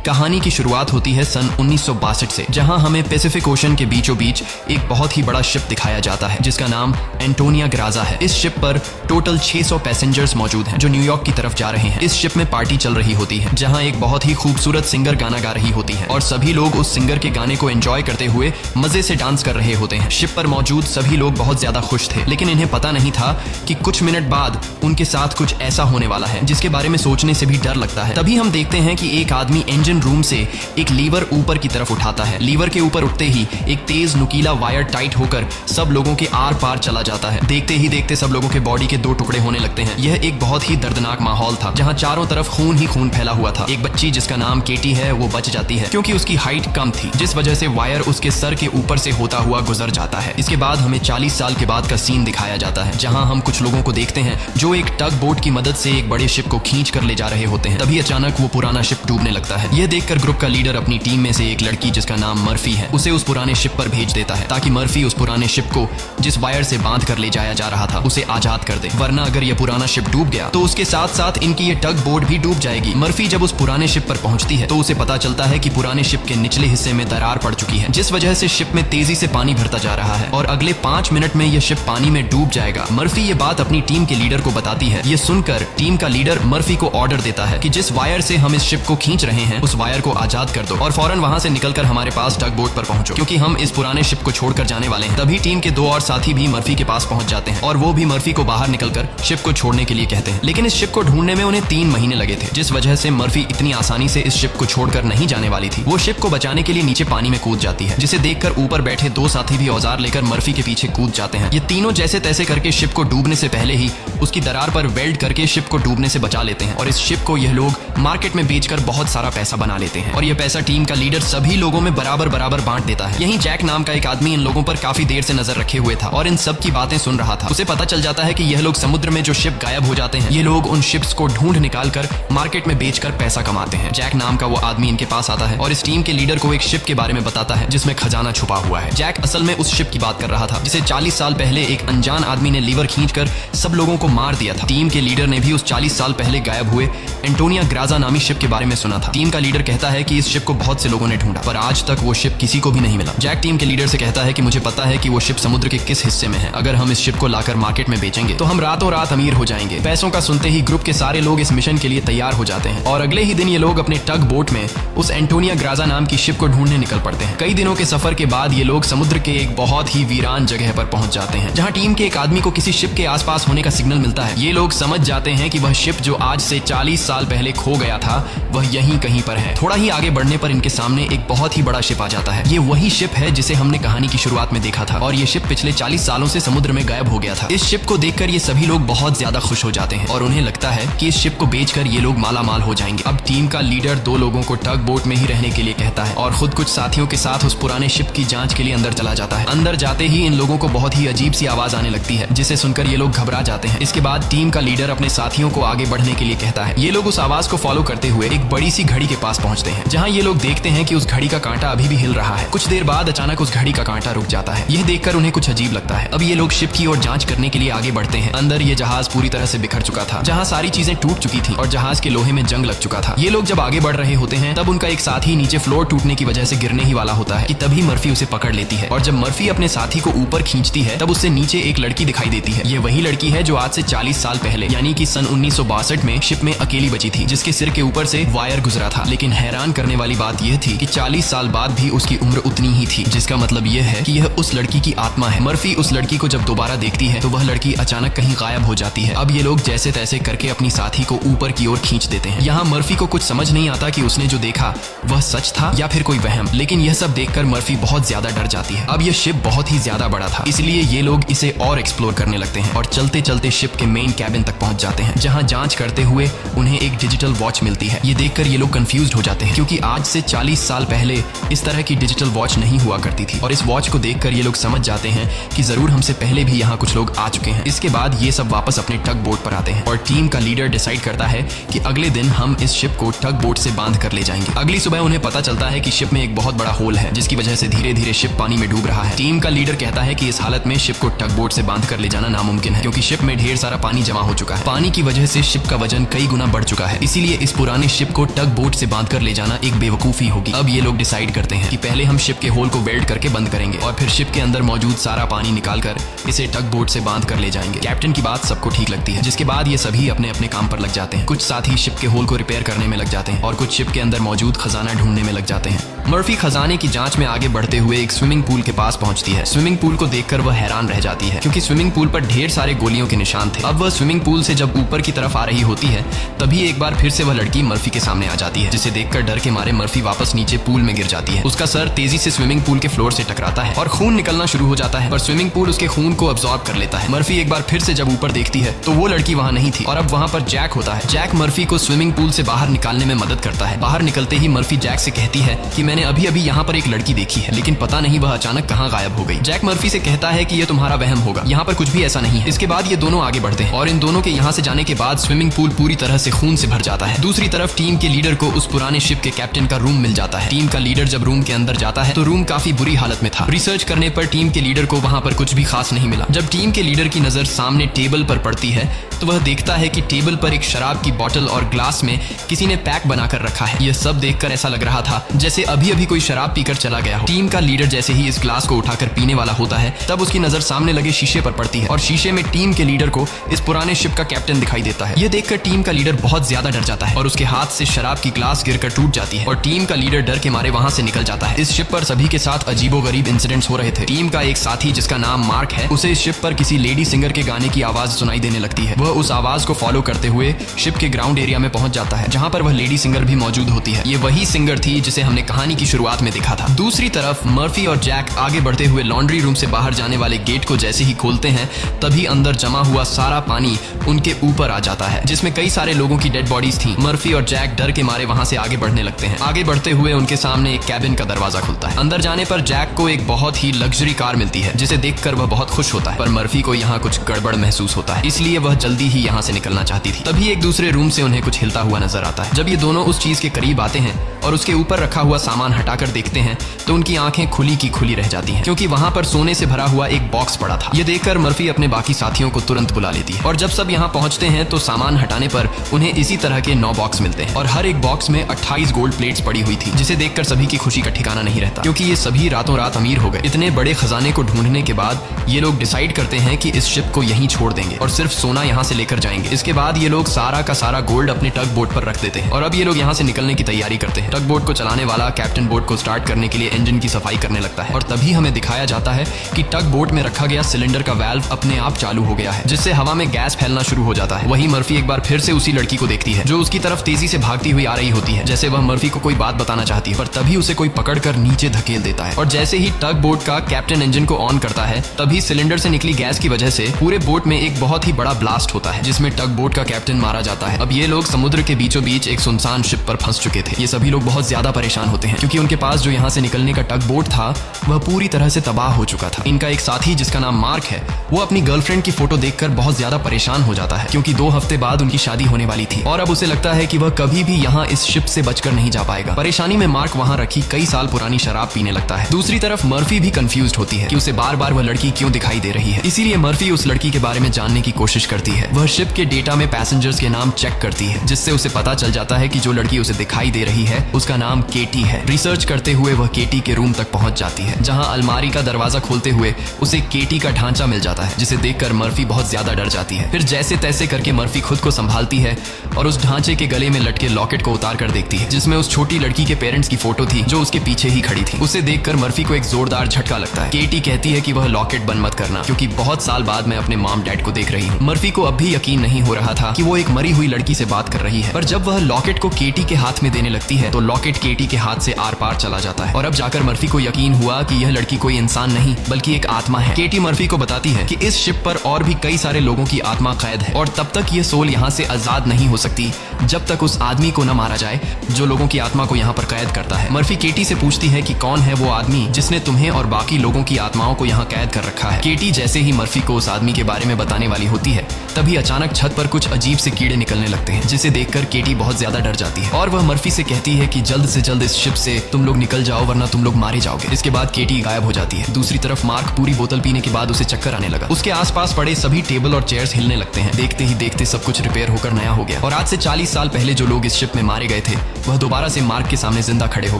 कहानी की शुरुआत होती है सन 1962 से, जहां हमें पैसिफिक ओशन के बीचों बीच एक बहुत ही बड़ा शिप दिखाया जाता है जिसका नाम एंटोनिया ग्राजा है। इस शिप पर टोटल 600 पैसेंजर्स मौजूद हैं जो न्यूयॉर्क की तरफ जा रहे हैं। इस शिप में पार्टी चल रही होती है जहां एक बहुत ही खूबसूरत सिंगर गाना गा रही होती है और सभी लोग उस सिंगर के गाने को एंजॉय करते हुए मजे से डांस कर रहे होते हैं। शिप पर मौजूद सभी लोग बहुत ज्यादा खुश थे, लेकिन इन्हें पता नहीं था कि कुछ मिनट बाद उनके साथ कुछ ऐसा होने वाला है जिसके बारे में सोचने से भी डर लगता है। तभी हम देखते हैं कि एक आदमी इंजन रूम से एक लीवर ऊपर की तरफ उठाता है। लीवर के ऊपर उठते ही एक तेज नुकीला वायर टाइट होकर सब लोगों के आर पार चला जाता है। देखते ही देखते सब लोगों के बॉडी के 2 टुकड़े होने लगते हैं। यह एक बहुत ही दर्दनाक माहौल था जहां चारों तरफ खून ही खून फैला हुआ था। एक बच्ची जिसका नाम केटी है वो बच जाती है क्योंकि उसकी हाइट कम थी, जिस वजह से वायर उसके सर के ऊपर से होता हुआ गुजर जाता है। इसके बाद हमें 40 साल के बाद का सीन दिखाया जाता है जहां हम कुछ लोगों को देखते हैं जो एक टग बोट की मदद से एक बड़े शिप को खींच कर ले जा रहे होते हैं। तभी अचानक वो पुराना शिप डूबने लगता है। यह देखकर ग्रुप का लीडर अपनी टीम में से एक लड़की जिसका नाम मर्फी है उसे उस पुराने शिप पर भेज देता है ताकि मर्फी उस पुराने शिप को जिस वायर से बांध कर ले जाया जा रहा था उसे आजाद कर दे, वरना अगर यह पुराना शिप डूब गया तो उसके साथ साथ इनकी ये टग बोट भी डूब जाएगी। मर्फी जब उस पुराने शिप पर पहुंचती है तो उसे पता चलता है कि पुराने शिप के निचले हिस्से में दरार पड़ चुकी है जिस वजह से शिप में तेजी से पानी भरता जा रहा है और अगले 5 मिनट में यह शिप पानी में डूब जाएगा। मर्फी ये बात अपनी टीम के लीडर को बताती है। ये सुनकर टीम का लीडर मर्फी को ऑर्डर देता है कि जिस वायर से हम इस शिप को खींच रहे हैं उस वायर को आजाद कर दो और फौरन वहां से निकलकर हमारे पास टग बोट पर पहुंचो क्योंकि हम इस पुराने शिप को छोड़कर जाने वाले हैं। तभी टीम के 2 और साथी भी मर्फी के पास पहुंच जाते हैं और वो भी मर्फी को बाहर निकलकर शिप को छोड़ने के लिए कहते हैं, लेकिन इस शिप को ढूंढने में उन्हें 3 महीने लगे थे जिस वजह से मर्फी इतनी आसानी से इस शिप को छोड़कर नहीं जाने वाली थी। वो शिप को बचाने के लिए नीचे पानी में कूद जाती है जिसे देखकर ऊपर बैठे 2 साथी भी औजार लेकर मर्फी के पीछे कूद जाते हैं। ये तीनों जैसे तैसे करके शिप को डूबने से पहले ही उसकी दरार पर वेल्ड करके शिप को डूबने से बचा लेते हैं और इस शिप को यह लोग मार्केट में बेचकर बहुत सारा पैसा बना लेते हैं और यह पैसा टीम का लीडर सभी लोगों में बराबर बराबर बांट देता है। यहीं जैक नाम का एक आदमी इन लोगों पर काफी देर से नजर रखे हुए था और इन सब की बातें सुन रहा था। उसे पता चल जाता है कि यह लोग समुद्र में जो शिप गायब हो जाते हैं ये लोग उन शिप्स को ढूंढ निकाल कर मार्केट में बेचकर पैसा कमाते हैं। जैक नाम का वो आदमी इनके पास आता है और इस टीम के लीडर को एक शिप के बारे में बताता है जिसमें खजाना छुपा हुआ है। जैक असल में उस शिप की बात कर रहा था जिसे 40 साल पहले एक अनजान आदमी ने लीवर खींचकर सब लोगों को मार दिया था। टीम के लीडर ने भी उस 40 साल पहले गायब हुए एंटोनिया ग्राजा नामी शिप के बारे में सुना था। टीम का लीडर कहता है कि इस शिप को बहुत से लोगों ने ढूंढा पर आज तक वो शिप किसी को भी नहीं मिला। जैक टीम के लीडर से कहता है कि मुझे पता है कि वो शिप समुद्र के किस हिस्से में है। अगर हम इस शिप को लाकर मार्केट में बेचेंगे तो हम रातों रात अमीर हो जाएंगे। पैसों का सुनते ही ग्रुप के सारे लोग इस मिशन के लिए तैयार हो जाते हैं और अगले ही दिन ये लोग अपने टग बोट में उस एंटोनिया ग्राजा नाम की शिप को ढूंढने निकल पड़ते हैं। कई दिनों के सफर के बाद ये लोग समुद्र के एक बहुत ही वीरान जगह पर पहुंच जाते हैं जहां टीम के एक आदमी को किसी शिप के आसपास होने का सिग्नल मिलता है। ये लोग समझ जाते हैं कि वह शिप जो आज से 40 साल पहले खो गया था वह यहीं कहीं पर है। थोड़ा ही आगे बढ़ने पर इनके सामने एक बहुत ही बड़ा शिप आ जाता है। ये वही शिप है जिसे हमने कहानी की शुरुआत में देखा था और ये शिप पिछले 40 सालों से समुद्र में गायब हो गया था। इस शिप को देखकर ये सभी लोग बहुत ज्यादा खुश हो जाते हैं और उन्हें लगता है कि इस शिप को बेचकर ये लोग माला माल हो जाएंगे। अब टीम का लीडर 2 लोगों को टग बोट में ही रहने के लिए कहता है और खुद कुछ साथियों के साथ उस पुराने शिप की जांच के लिए अंदर चला जाता है। अंदर जाते ही इन लोगों को बहुत ही अजीब सी आवाज आने लगती है जिसे सुनकर ये लोग घबरा जाते हैं। इसके बाद टीम का लीडर अपने साथियों को आगे बढ़ने के लिए कहता है। ये लोग उस आवाज को फॉलो करते हुए एक बड़ी सी घड़ी के पास पहुंचते हैं जहां ये लोग देखते हैं कि उस घड़ी का कांटा अभी भी हिल रहा है। कुछ देर बाद अचानक उस घड़ी का कांटा रुक जाता है। यह देखकर उन्हें कुछ अजीब लगता है। अब ये लोग शिप की ओर जांच करने के लिए आगे बढ़ते हैं। अंदर ये जहाज पूरी तरह से बिखर चुका था जहां सारी चीजें टूट चुकी थी और जहाज के लोहे में जंग लग चुका था। ये लोग जब आगे बढ़ रहे होते हैं तब उनका एक साथी नीचे फ्लोर टूटने की वजह से गिरने ही वाला होता है कि तभी मर्फी उसे पकड़ लेती है और जब मर्फी अपने साथी को ऊपर खींचती है तब उससे नीचे एक लड़की दिखाई देती है। ये वही लड़की है जो आज से 40 साल पहले यानी कि सन 1962 में शिप में अकेली बची थी जिसके सिर के ऊपर से वायर गुजरा था। लेकिन हैरान करने वाली बात यह थी कि 40 साल बाद भी उसकी उम्र उतनी ही थी, जिसका मतलब यह है कि यह उस लड़की की आत्मा है। मर्फी उस लड़की को जब दोबारा देखती है तो वह लड़की अचानक कहीं गायब हो जाती है। अब ये लोग जैसे तैसे करके अपनी साथी को ऊपर की ओर खींच देते हैं। यहाँ मर्फी को कुछ समझ नहीं आता कि उसने जो देखा वह सच था या फिर कोई वहम, लेकिन यह सब देखकर मर्फी बहुत ज्यादा डर जाती है। अब यह शिप बहुत ही ज्यादा बड़ा था इसलिए ये लोग इसे और एक्सप्लोर करने लगते हैं और चलते चलते शिप के मेन कैबिन तक पहुंच जाते हैं जहां जांच करते हुए उन्हें एक डिजिटल वॉच मिलती है। ये देखकर ये लोग कंफ्यूज्ड हो जाते हैं क्योंकि आज से 40 साल पहले इस तरह की डिजिटल वॉच नहीं हुआ करती थी और इस वॉच को देखकर ये लोग समझ जाते हैं कि जरूर हमसे पहले भी यहाँ कुछ लोग आ चुके हैं। इसके बाद ये सब वापस अपने टग बोट पर आते हैं और टीम का लीडर डिसाइड करता है कि अगले दिन हम इस शिप को टग बोट से बांध कर ले जाएंगे। अगली सुबह उन्हें पता चलता है कि शिप में एक बहुत बड़ा होल है जिसकी वजह से धीरे धीरे शिप पानी में डूब रहा है। टीम का लीडर कहता है कि इस हालत में शिप को टग बोट से बांध कर ले जाना नामुमकिन है क्योंकि शिप में ढेर सारा पानी जमा हो चुका है। पानी की वजह से शिप का वजन कई गुना बढ़ चुका है, इसीलिए इस पुराने शिप को टग बोट से बांधकर ले जाना एक बेवकूफी होगी। अब ये लोग डिसाइड करते हैं कि पहले हम शिप के होल को वेल्ड करके बंद करेंगे और फिर शिप के अंदर मौजूद सारा पानी निकालकर इसे टग बोट से बांध कर ले जाएंगे। कैप्टन की बात सबको ठीक लगती है, जिसके बाद ये सभी अपने अपने काम पर लग जाते हैं। कुछ साथी शिप के होल को रिपेयर करने में लग जाते हैं और कुछ शिप के अंदर मौजूद खजाना ढूंढने में लग जाते हैं। मर्फी खजाने की जांच में आगे बढ़ते हुए एक स्विमिंग पूल के पास पहुंचती है। स्विमिंग पूल को देखकर वह हैरान रह जाती है, क्योंकि स्विमिंग पूल पर ढेर सारे गोलियों के निशान थे। अब वह स्विमिंग पूल से जब ऊपर की तरफ आ रही होती है, तभी एक बार फिर से वह लड़की मर्फी के सामने आ जाती है, जिसे देखकर डर के मारे मर्फी वापस नीचे पूल में गिर जाती है। उसका सर तेजी से स्विमिंग पूल के फ्लोर से टकराता है और खून निकलना शुरू हो जाता है, पर स्विमिंग पूल उसके खून को अब्सॉर्ब कर लेता है। मर्फी एक बार फिर से जब ऊपर देखती है तो वो लड़की वहाँ नहीं थी और अब वहाँ पर जैक होता है। जैक मर्फी को स्विमिंग पूल से बाहर निकालने में मदद करता है। बाहर निकलते ही मर्फी जैक से कहती है कि मैंने अभी अभी यहाँ पर एक लड़की देखी है, लेकिन पता नहीं वह अचानक कहाँ गायब हो गई। जैक मर्फी से कहता है कि यह तुम्हारा वहम होगा, यहाँ पर कुछ भी ऐसा नहीं है। इसके बाद ये दोनों आगे बढ़ते हैं और इन दोनों के यहाँ से जाने के बाद स्विमिंग पूल पूरी तरह से खून से भर जाता है। दूसरी तरफ टीम के लीडर को उस पुराने शिप के कैप्टन का रूम मिल जाता है। टीम का लीडर जब रूम के अंदर जाता है तो रूम काफी बुरी हालत में था। रिसर्च करने पर टीम के लीडर को वहाँ पर कुछ भी खास नहीं मिला। जब टीम के लीडर की नजर सामने टेबल पर पड़ती है तो वह देखता है कि टेबल पर एक शराब की बोतल और ग्लास में किसी ने पैक बनाकर रखा है। यह सब देखकर ऐसा लग रहा था जैसे अभी अभी कोई शराब पीकर चला गया हो। टीम का लीडर जैसे ही इस ग्लास को उठाकर पीने वाला होता है, तब उसकी नजर सामने लगे शीशे पर पड़ती है और शीशे में टीम के लीडर को इस पुराने शिप का कैप्टन दिखाई देता है। यह देखकर टीम का लीडर बहुत ज्यादा डर जाता है और उसके हाथ से शराब की ग्लास गिरकर टूट जाती है और टीम का लीडर डर के मारे वहां से निकल जाता है। इस शिप पर सभी के साथ अजीबोगरीब इंसिडेंट्स हो रहे थे। टीम का एक साथी जिसका नाम मार्क है, उसे इस शिप पर किसी लेडी सिंगर के गाने की आवाज सुनाई देने लगती है। वह उस आवाज को फॉलो करते हुए शिप के ग्राउंड एरिया में पहुंच जाता है, जहां पर वह लेडी सिंगर भी मौजूद होती है। ये वही सिंगर थी जिसे हमने कहानी की शुरुआत में देखा था। दूसरी तरफ मर्फी और जैक आगे बढ़ते हुए लॉन्ड्री रूम से बाहर जाने वाले गेट को जैसे ही खोलते हैं, तभी अंदर जमा हुआ सारा पानी उनके ऊपर आ जाता है, जिसमें कई सारे लोगों की डेड बॉडीज थी। मर्फी और जैक डर के मारे वहां से आगे बढ़ने लगते हैं। आगे बढ़ते हुए उनके सामने एक कैबिन का दरवाजा खुलता है। अंदर जाने पर जैक को एक बहुत ही लग्जरी कार मिलती है, जिसे देखकर वह बहुत खुश होता है, पर मर्फी को यहाँ कुछ गड़बड़ महसूस होता है, इसलिए वह जल्दी ही यहाँ से निकलना चाहती थी। तभी एक दूसरे रूम से उन्हें कुछ हिलता हुआ नजर आता है। जब ये दोनों उस चीज के करीब आते हैं और उसके ऊपर रखा हुआ सामान हटाकर देखते हैं तो उनकी आंखें खुली की खुली रह जाती हैं, क्योंकि वहां पर सोने से भरा हुआ एक बॉक्स पड़ा था। ये देखकर मर्फी अपने बाकी साथियों को तुरंत बुला लेती है और जब सब यहाँ पहुंचते हैं तो सामान हटाने पर उन्हें इसी तरह के 9 बॉक्स मिलते हैं और हर एक बॉक्स में 28 गोल्ड प्लेट्स पड़ी हुई थी, जिसे देखकर सभी की खुशी का ठिकाना नहीं रहता, क्योंकि ये सभी रातों रात अमीर हो गए। इतने बड़े खजाने को ढूंढने के बाद ये लोग डिसाइड करते हैं कि इस शिप को यहीं छोड़ देंगे और सिर्फ सोना यहाँ से लेकर जाएंगे। इसके बाद ये लोग सारा का सारा गोल्ड अपने टग बोट पर रख देते हैं और अब ये लोग यहाँ से निकलने की तैयारी करते हैं। टग बोट को चलाने वाला कैप्टन बोट को स्टार्ट करने के लिए इंजन की सफाई करने लगता है और तभी हमें दिखाया जाता है कि टग बोट में रखा गया सिलेंडर का वाल्व अपने आप चालू हो गया है, जिससे हवा में गैस फैलना शुरू हो जाता है। वहीं मर्फी एक बार फिर से उसी लड़की को देखती है जो उसकी तरफ तेजी से भागती हुई आ रही होती है, जैसे वह मर्फी को कोई बात बताना चाहती है, पर तभी उसे कोई पकड़कर नीचे धकेल देता है और जैसे ही टग बोट का कैप्टन इंजन को ऑन करता है, तभी सिलेंडर से निकली गैस की वजह से पूरे बोट में एक बहुत ही बड़ा ब्लास्ट होता है, जिसमें टग बोट का कैप्टन मारा जाता है। अब ये लोग समुद्र के बीचों बीच एक सुनसान शिप पर फंस चुके थे। ये सभी लोग बहुत ज्यादा परेशान होते हैं, क्योंकि उनके पास जो यहाँ से निकलने का टग बोट था वह पूरी तरह से तबाह हो चुका था। इनका एक साथी जिसका नाम मार्क है, वो अपनी गर्लफ्रेंड की फोटो देखकर बहुत ज्यादा परेशान हो जाता है, क्योंकि 2 हफ्ते बाद उनकी शादी होने वाली थी और अब उसे लगता है कि वह कभी भी यहाँ इस शिप से बचकर नहीं जा पाएगा। परेशानी में मार्क वहाँ रखी कई साल पुरानी शराब पीने लगता है। दूसरी तरफ मर्फी भी कंफ्यूज्ड होती है कि उसे बार बार वह लड़की क्यों दिखाई दे रही है, इसीलिए मर्फी उस लड़की के बारे में जानने की कोशिश करती है। वह शिप के डेटा में पैसेंजर्स के नाम चेक करती है, जिससे उसे पता चल जाता है कि जो लड़की उसे दिखाई दे रही है उसका नाम केटी है। रिसर्च करते हुए वह केटी के रूम तक पहुंच जाती है, जहां अलमारी का दरवाजा खोलते हुए उसे केटी का ढांचा मिल जाता है, जिसे देखकर मर्फी बहुत ज्यादा डर जाती है। फिर जैसे तैसे करके मर्फी खुद को संभालती है और उस ढांचे के गले में लटके लॉकेट को उतार कर देखती है, जिसमें उस छोटी लड़की के पेरेंट्स की फोटो थी जो उसके पीछे ही खड़ी थी। उसे देखकर मर्फी को एक जोरदार झटका लगता है। केटी कहती है कि वह लॉकेट बंद मत करना, क्योंकि बहुत साल बाद मैं अपने मॉम डैड को देख रही हूँ। मर्फी को अब भी यकीन नहीं हो रहा था कि वो एक मरी हुई लड़की से बात कर रही है, पर जब वह लॉकेट को केटी के हाथ में देने लगती है तो लॉकेट केटी के हाथ से आर पार चला जाता है और अब जाकर मर्फी को यकीन हुआ कि यह लड़की कोई इंसान नहीं बल्कि एक आत्मा है। केटी मर्फी को बताती है कि इस शिप पर और भी कई सारे लोगों की आत्मा कैद है और तब तक ये सोल यहाँ से आजाद नहीं हो सकती जब तक उस आदमी को न मारा जाए जो लोगों की आत्मा को यहाँ पर कैद करता है। मर्फी केटी से पूछती है कि कौन है वो आदमी जिसने तुम्हें और बाकी लोगों की आत्माओं को यहाँ कैद कर रखा है। केटी जैसे ही मर्फी को उस आदमी के बारे में बताने वाली होती है, तभी अचानक छत पर कुछ अजीब से कीड़े निकलने लगते हैं, जिसे देखकर केटी बहुत ज्यादा डर जाती है और वह मर्फी से कहती है कि जल्द से जल्द इस शिप से तुम लोग निकल जाओ वरना तुम लोग मारे जाओगे। इसके बाद केटी गायब हो जाती है। दूसरी तरफ मार्क पूरी बोतल पीने के बाद उसे चक्कर आने लगा। उसके आसपास पड़े सभी टेबल और चेयर्स हिलने लगते हैं। देखते ही देखते सब कुछ रिपेयर होकर नया हो गया और आज से 40 40 साल पहले जो लोग इस शिप में मारे गए थे वह दोबारा से मार्क के सामने जिंदा खड़े हो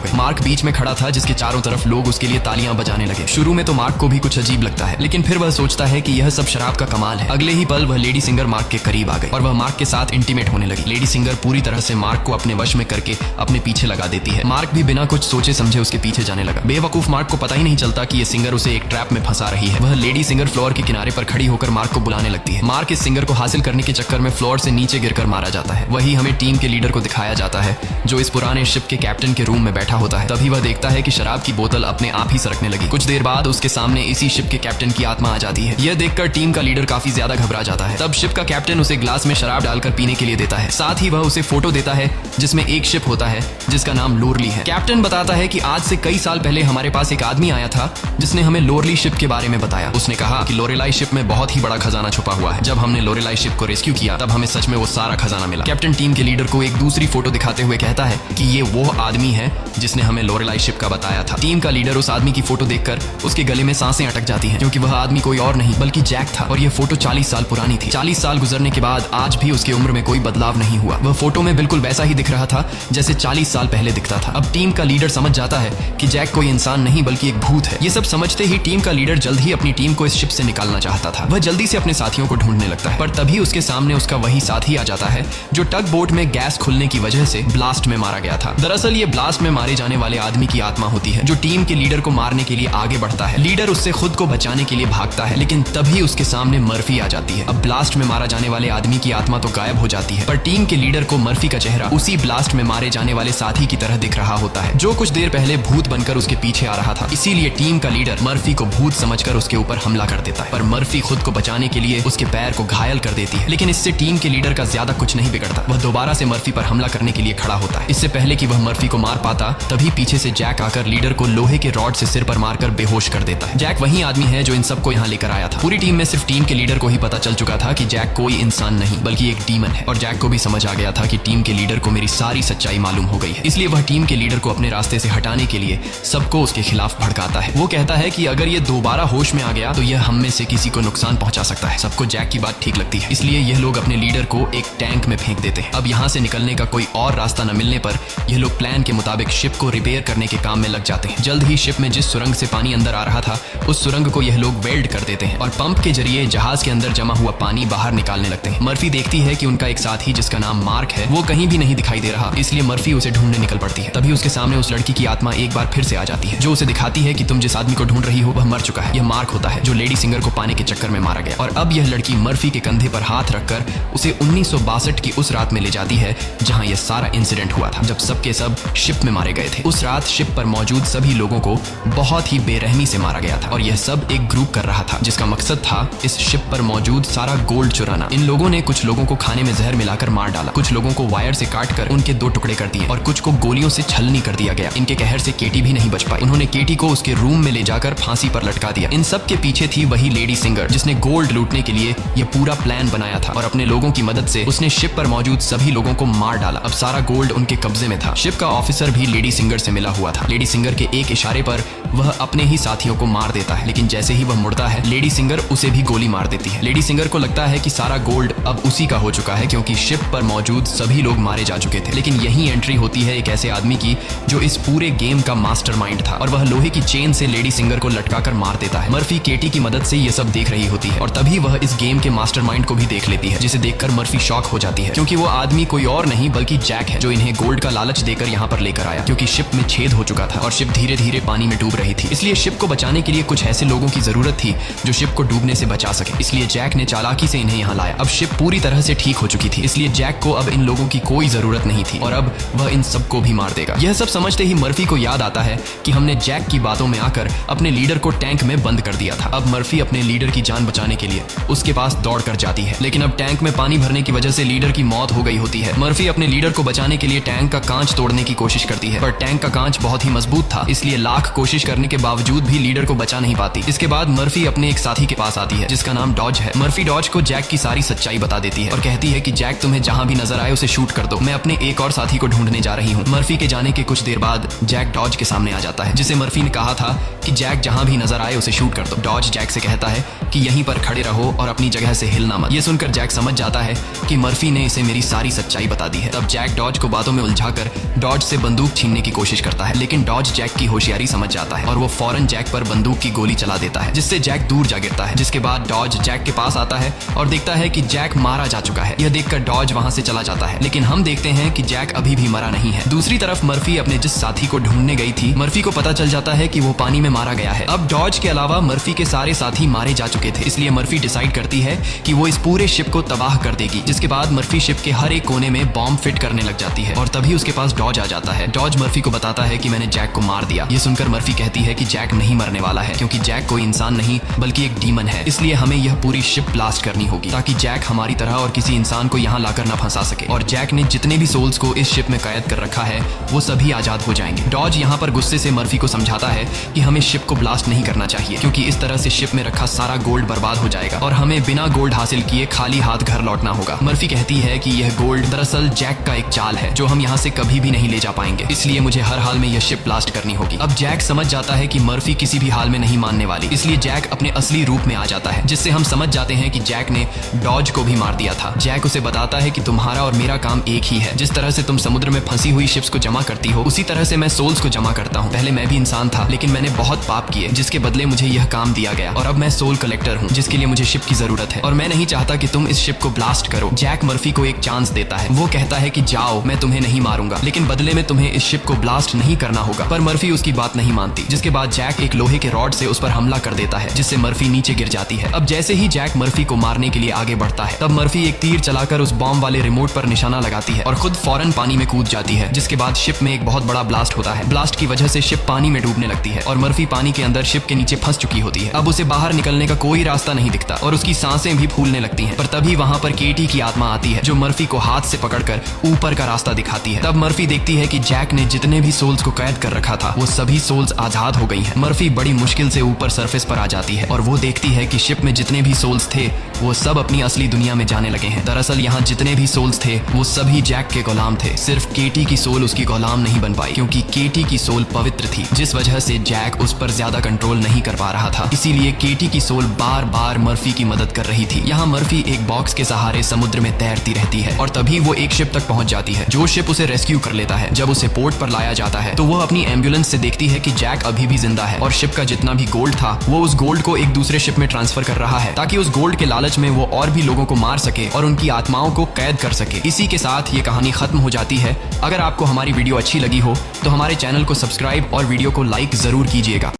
गए। मार्क बीच में खड़ा था जिसके चारों तरफ लोग उसके लिए तालियां बजाने लगे। शुरू में तो मार्क को भी कुछ अजीब लगता है, लेकिन फिर वह सोचता है कि यह सब शराब का कमाल है। अगले ही पल वह लेडी सिंगर मार्क के करीब आ गई और वह मार्क के साथ इंटीमेट होने लगी। लेडी सिंगर पूरी तरह से मार्क को अपने वश में करके अपने पीछे लगा देती है। मार्क भी बिना कुछ सोचे समझे उसके पीछे जाने लगा। बेवकूफ मार्क को पता ही नहीं चलता कि यह सिंगर उसे एक ट्रैप में फंसा रही है। वह लेडी सिंगर फ्लोर के किनारे पर खड़ी होकर मार्क को बुलाने लगती है। मार्क इस सिंगर को हासिल करने के चक्कर में फ्लोर से नीचे गिरकर मारा जाता है। वही हमें टीम के लीडर को दिखाया जाता है जो इस पुराने शिप के कैप्टन के रूम में बैठा होता है। तभी वह देखता है कि शराब की बोतल अपने आप ही सरकने लगी। कुछ देर बाद उसके सामने इसी शिप के कैप्टन की आत्मा आ जाती है। यह देखकर टीम का लीडर काफी ज्यादा घबरा जाता है। तब शिप का कैप्टन उसे ग्लास में शराब डालकर पीने के लिए देता है। साथ ही वह उसे फोटो देता है जिसमें एक शिप होता है जिसका नाम लोरली है। कैप्टन बताता है कि आज से कई साल पहले हमारे पास एक आदमी आया था जिसने हमें लोरली शिप के बारे में बताया। उसने कहा कि लोरेलाई शिप में बहुत ही बड़ा खजाना छुपा हुआ है। जब हमने लोरेलाई शिप को रेस्क्यू किया तब हमें सच में वो सारा खजाना मिला। कैप्टन टीम के लीडर को एक दूसरी फोटो दिखाते हुए कहता है कि ये वो आदमी है जिसने हमें लोरेलाई शिप का बताया था। टीम का लीडर उस आदमी की फोटो देखकर उसके गले में सांसें अटक जाती हैं क्योंकि वह आदमी कोई और नहीं बल्कि जैक था और यह फोटो 40 साल पुरानी थी। 40 साल गुजरने के बाद आज भी उसकी उम्र में कोई बदलाव नहीं हुआ। वह फोटो में बिल्कुल वैसा ही दिख रहा था जैसे 40 साल पहले दिखता था। अब टीम का लीडर समझ जाता है कि जैक कोई इंसान नहीं बल्कि एक भूत है। ये सब समझते ही टीम का लीडर जल्द ही अपनी टीम को इस शिप से निकालना चाहता था। वह जल्दी से अपने साथियों को ढूंढने लगता है, पर तभी उसके सामने उसका वही साथी आ जाता है जो टग बोट में गैस खुलने की वजह से ब्लास्ट में मारा गया था। दरअसल ये ब्लास्ट में मारे जाने वाले आदमी की आत्मा होती है जो टीम के लीडर को मारने के लिए आगे बढ़ता है। लीडर उससे खुद को बचाने के लिए भागता है, लेकिन तभी उसके सामने मर्फी आ जाती है। अब ब्लास्ट में मारा जाने वाले आदमी की आत्मा तो गायब हो जाती है, पर टीम के लीडर को मर्फी का चेहरा उसी ब्लास्ट में मारे जाने वाले साथी की तरह दिख रहा होता है जो कुछ देर पहले भूत बनकर उसके पीछे आ रहा था। इसीलिए टीम का लीडर मर्फी को भूत समझकर उसके ऊपर हमला कर देता है, पर मर्फी खुद को बचाने के लिए उसके पैर को घायल कर देती है। लेकिन इससे टीम के लीडर का ज्यादा कुछ नहीं बिगड़ता। वह दोबारा से मर्फी पर हमला करने के लिए खड़ा होता है। इससे पहले कि वह मर्फी को मार पाता तभी पीछे से जैक आकर लीडर को लोहे के रॉड से सिर पर मारकर बेहोश कर देता है। जैक वही आदमी है जो इन सबको यहाँ लेकर आया था। पूरी टीम में सिर्फ टीम के लीडर को ही पता चल चुका था कि जैक कोई इंसान नहीं बल्कि एक डीमन है, और जैक को भी समझ आ गया था कि टीम के लीडर को मेरी सारी सच्चाई मालूम हो गई है। इसलिए वह टीम के लीडर को अपने रास्ते से हटाने के लिए सबको उसके खिलाफ भड़काता है। वो कहता है कि अगर ये दोबारा होश में आ गया तो यह हम में से किसी को नुकसान पहुंचा सकता है। सबको जैक की बात ठीक लगती है, इसलिए यह लोग अपने लीडर को एक टैंक में फेंक देते हैं। अब यहाँ से निकलने का कोई और रास्ता न मिलने पर यह लोग प्लान के मुताबिक शिप को रिपेयर करने के काम में लग जाते हैं। जल्द ही शिप में जिस सुरंग से पानी अंदर आ रहा था उस सुरंग को यह लोग वेल्ड कर देते हैं और पंप के जरिए जहाज के अंदर जमा हुआ पानी बाहर निकालने लगते हैं। मर्फी देखती है कि उनका एक साथी जिसका नाम मार्क है वो कहीं भी नहीं दिखाई दे रहा, इसलिए मर्फी उसे ढूंढने निकल पड़ती है। तभी उसके सामने उस लड़की की आत्मा एक बार फिर से आ जाती है जो उसे दिखाती है कि तुम जिस आदमी को ढूंढ रही हो वह मर चुका है। यह मार्क होता है जो लेडी सिंगर को पाने के चक्कर में मारा गया। और अब यह लड़की मर्फी के कंधे पर हाथ रखकर उसे 1962 की उस रात में ले जाती है जहां यह सारा इंसिडेंट हुआ था, जब सबके सब शिप में मारे गए थे। उस रात शिप पर मौजूद सभी लोगों को बहुत ही बेरहमी से मारा गया था और यह सब एक ग्रुप कर रहा था जिसका मकसद था इस शिप पर मौजूद सारा गोल्ड चुराना। इन लोगों ने कुछ लोगों को खाने में जहर मिलाकर मार डाला, कुछ लोगों को वायर से काटकर उनके 2 टुकड़े कर दिए और कुछ को गोलियों से छलनी कर दिया गया। इनके कहर से केटी भी नहीं बच पाई। उन्होंने केटी को उसके रूम में ले जाकर फांसी पर लटका दिया। इन सब के पीछे थी वही लेडी सिंगर जिसने गोल्ड लूटने के लिए यह पूरा प्लान बनाया था और अपने लोगों की मदद से उसने शिप पर मौजूद सभी लोगों को मार डाला। अब सारा गोल्ड उनके कब्जे में था। शिप का ऑफिसर भी लेडी सिंगर से मिला हुआ था। लेडी सिंगर के एक इशारे पर वह अपने ही साथियों को मार देता है, लेकिन जैसे ही वह मुड़ता है लेडी सिंगर उसे भी गोली मार देती है। लेडी सिंगर को लगता है कि सारा गोल्ड अब उसी का हो चुका है क्योंकि शिप पर मौजूद सभी लोग मारे जा चुके थे। लेकिन यही एंट्री होती है एक ऐसे आदमी की जो इस पूरे गेम का मास्टरमाइंड था और वह लोहे की चेन से लेडी सिंगर को लटकाकर मार देता है। मर्फी केटी की मदद से ये सब देख रही होती है और तभी वह इस गेम के मास्टरमाइंड को भी देख लेती है, जिसे देखकर मर्फी शॉक हो जाती है क्योंकि वो आदमी कोई और नहीं बल्कि जैक है जो इन्हें गोल्ड का लालच देकर यहाँ पर लेकर आया क्योंकि शिप में छेद हो चुका था और शिप धीरे धीरे पानी में डूब रही थी। इसलिए शिप को बचाने के लिए कुछ ऐसे लोगों की जरूरत थी जो शिप को डूबने से बचा सके, इसलिए जैक ने चालाकी से इन्हें यहाँ लाया। अब शिप पूरी तरह से ठीक हो चुकी थी, इसलिए जैक को अब इन लोगों की कोई जरूरत नहीं थी और अब वह इन सबको भी मार देगा। यह सब समझते ही मर्फी को याद आता है कि हमने जैक की बातों में आकर अपने लीडर को टैंक में बंद कर दिया था। अब मर्फी अपने लीडर की जान बचाने के लिए उसके पास दौड़ कर जाती है, लेकिन अब टैंक में पानी भरने की वजह से लीडर की मौत हो गई होती है। मर्फी अपने लीडर को बचाने के लिए टैंक का कांच तोड़ने की कोशिश करती है, पर टैंक का कांच बहुत ही मजबूत था, इसलिए लाख कोशिश करने के बावजूद भी लीडर को बचा नहीं पाती। इसके बाद मर्फी अपने एक साथी के पास आती है जिसका नाम डॉज है। मर्फी डॉज को जैक की सारी सच्चाई बता देती है और कहती है कि जैक तुम्हें जहां भी नजर आए उसे शूट कर दो, मैं अपने एक और साथी को ढूंढने जा रही हूँ। मर्फी के जाने के कुछ देर बाद जैक डॉज के सामने आ जाता है, जिसे मर्फी ने कहा था कि जैक जहां भी नजर आए उसे शूट कर दो। डॉज जैक से कहता है कि यहीं पर खड़े रहो और अपनी जगह से हिलना मत। ये सुनकर जैक समझ जाता है कि मर्फी ने इसे मेरी सारी सच्चाई बता दी है। तब जैक डॉज को बातों में उलझाकर डॉज से बंदूक छीनने की कोशिश करता है, लेकिन डॉज जैक की होशियारी समझ जाता है और वो फौरन जैक पर बंदूक की गोली चला देता है, जिससे जैक दूर जा गिरता है। जिसके बाद डॉज जैक के पास आता है और देखता है कि जैक मारा जा चुका है। यह देखकर डॉज वहां से चला जाता है, लेकिन हम देखते हैं कि जैक अभी भी मरा नहीं है। दूसरी तरफ मर्फी अपने जिस साथी को ढूंढने गई थी, मर्फी को पता चल जाता है कि वो पानी में मारा गया है। अब डॉज के अलावा मर्फी के सारे साथी मारे जा चुके थे, इसलिए मर्फी डिसाइड करती है कि वो इस पूरे शिप को तबाह कर देगी। जिसके बाद मर्फी शिप के हर एक कोने में बॉम्ब फिट करने लग जाती है और तभी उसके पास डॉज आ जाता है। डॉज मर्फी को बताता है कि मैंने जैक को मार दिया। ये सुनकर मर्फी कहती है कि जैक नहीं मरने वाला है, क्योंकि जैक कोई इंसान नहीं बल्कि एक डीमन है, इसलिए हमें यह पूरी शिप ब्लास्ट करनी होगी ताकि जैक हमारी तरह और किसी इंसान को यहाँ लाकर न फंसा सके। और जैक ने जितने भी सोल्स को इस शिप में कैद कर रखा है वो सभी आजाद हो जाएंगे। डॉज यहाँ पर गुस्से से मर्फी को समझाता है कि हमें शिप को ब्लास्ट नहीं करना चाहिए, क्योंकि इस तरह से शिप में रखा सारा गोल्ड बर्बाद हो जाएगा और हमें बिना गोल्ड हासिल किए खाली हाथ घर लौटना होगा। मर्फी कहती है कि यह गोल्ड दरअसल जैक का एक चाल है जो हम यहाँ से कभी भी नहीं ले जा पाएंगे, इसलिए मुझे हर हाल में यह शिप ब्लास्ट करनी होगी। अब जैक समझ जाता है कि मर्फी किसी भी हाल में नहीं मानने वाली, इसलिए जैक अपने असली रूप में आ जाता है, जिससे हम समझ जाते हैं कि जैक ने डॉज को भी मार दिया था। जैक उसे बताता है कि तुम्हारा और मेरा काम एक ही है, जिस तरह से तुम समुद्र में फंसी हुई शिप्स को जमा करती हो उसी तरह से मैं सोल्स को जमा करता हूँ। पहले मैं भी इंसान था, लेकिन मैंने बहुत पाप किए जिसके बदले मुझे यह काम दिया गया और अब मैं सोल कलेक्टर हूँ, जिसके लिए मुझे शिप की जरूरत है और मैं नहीं चाहता कि तुम इस शिप को ब्लास्ट करो। जैक मर्फी को एक चांस देता है। वो कहता है कि जाओ, मैं तुम्हें नहीं मारूंगा, लेकिन बदले में तुम्हें इस शिप को ब्लास्ट नहीं करना होगा। पर मर्फी उसकी बात नहीं मानती, जिसके बाद जैक एक लोहे के रॉड से उस पर हमला कर देता है, जिससे मर्फी नीचे गिर जाती है। अब जैसे ही जैक मर्फी को मारने के लिए आगे बढ़ता है, तब मर्फी एक तीर चलाकर उस बॉम्ब वाले रिमोट पर निशाना लगाती है और खुद फौरन पानी में कूद जाती है। जिसके बाद शिप में एक बहुत बड़ा ब्लास्ट होता है। ब्लास्ट की वजह से शिप पानी में डूबने लगती है और मर्फी पानी के अंदर शिप के नीचे फंस चुकी होती है। अब उसे बाहर निकलने का कोई रास्ता नहीं दिखता और उसकी सांसें भी फूलने लगती हैं। पर तभी वहां पर केटी की आत्मा आती है, जो मर्फी को हाथ से पकड़कर ऊपर का रास्ता दिखाती है। तब मर्फी देखती है कि जैक ने जितने भी सोल्स को कैद कर रखा था वो सभी सोल्स आजाद हो गई हैं। मर्फी बड़ी मुश्किल से ऊपर सरफेस पर आ जाती है और वो देखती है कि शिप में जितने भी सोल्स थे वो सब अपनी असली दुनिया में जाने लगे हैं। दरअसल यहाँ जितने भी सोल्स थे वो सभी जैक के गुलाम थे। सिर्फ केटी की सोल उसकी गुलाम नहीं बन पाई, क्योंकि केटी की सोल पवित्र थी, जिस वजह से जैक उस पर ज्यादा कंट्रोल नहीं कर पा रहा था। इसीलिए केटी की सोल बार बार मर्फी की मदद कर रही थी। यहाँ मर्फी एक बॉक्स के सहारे समुद्र में तैरती रहती है और तभी वो एक शिप तक पहुंच जाती है, जो शिप उसे रेस्क्यू कर लेता है। जब उसे पोर्ट पर लाया जाता है तो वो अपनी एम्बुलेंस से देखती है कि जैक अभी भी जिंदा है और शिप का जितना भी गोल्ड था वो उस गोल्ड को एक दूसरे शिप में ट्रांसफर कर रहा है, ताकि उस गोल्ड के लालच में वो और भी लोगों को मार सके और उनकी आत्माओं को कैद कर सके। इसी के साथ ये कहानी खत्म हो जाती है। अगर आपको हमारी वीडियो अच्छी लगी हो तो हमारे चैनल को सब्सक्राइब और वीडियो को लाइक जरूर कीजिएगा।